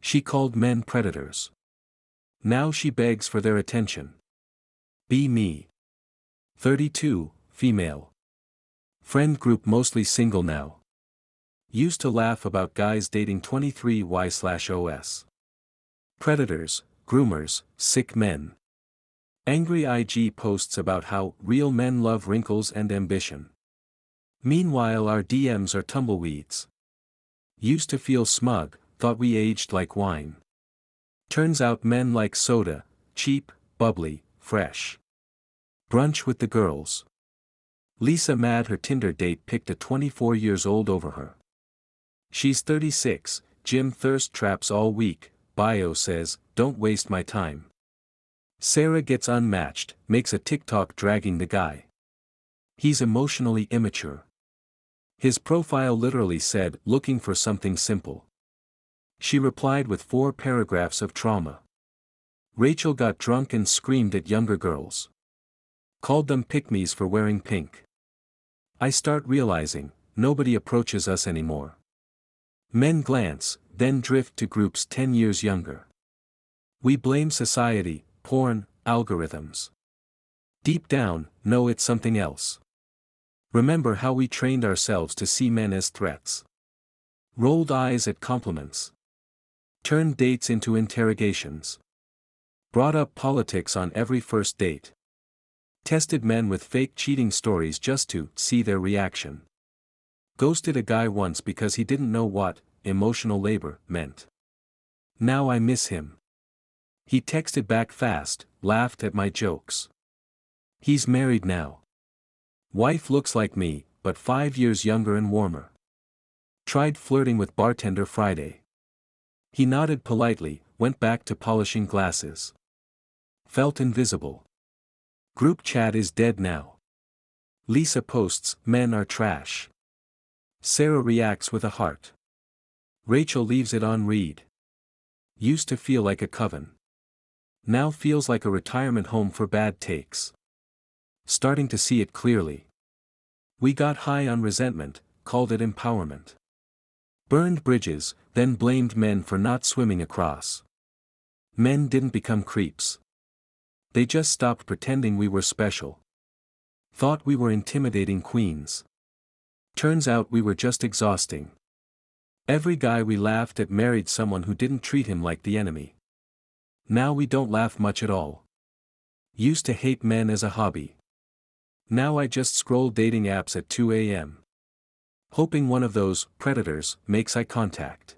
She called men predators. Now she begs for their attention. Be me. 32, female. Friend group mostly single now. Used to laugh about guys dating 23y/os. Predators, groomers, sick men. Angry IG posts about how real men love wrinkles and ambition. Meanwhile our DMs are tumbleweeds. Used to feel smug, thought we aged like wine. Turns out men like soda, cheap, bubbly, fresh. Brunch with the girls. Lisa mad her Tinder date picked a 24 years old over her. She's 36, gym thirst traps all week, bio says, don't waste my time. Sarah gets unmatched, makes a TikTok dragging the guy. He's emotionally immature. His profile literally said, looking for something simple. She replied with 4 paragraphs of trauma. Rachel got drunk and screamed at younger girls. Called them pick-me's for wearing pink. I start realizing, nobody approaches us anymore. Men glance, then drift to groups 10 years younger. We blame society, porn, algorithms. Deep down, know it's something else. Remember how we trained ourselves to see men as threats. Rolled eyes at compliments. Turned dates into interrogations. Brought up politics on every first date. Tested men with fake cheating stories just to see their reaction. Ghosted a guy once because he didn't know what emotional labor meant. Now I miss him. He texted back fast, laughed at my jokes. He's married now. Wife looks like me, but 5 years younger and warmer. Tried flirting with bartender Friday. He nodded politely, went back to polishing glasses. Felt invisible. Group chat is dead now. Lisa posts, men are trash. Sarah reacts with a heart. Rachel leaves it on read. Used to feel like a coven. Now feels like a retirement home for bad takes. Starting to see it clearly. We got high on resentment, called it empowerment. Burned bridges, then blamed men for not swimming across. Men didn't become creeps. They just stopped pretending we were special. Thought we were intimidating queens. Turns out we were just exhausting. Every guy we laughed at married someone who didn't treat him like the enemy. Now we don't laugh much at all. Used to hate men as a hobby. Now I just scroll dating apps at 2 a.m. Hoping one of those predators makes eye contact.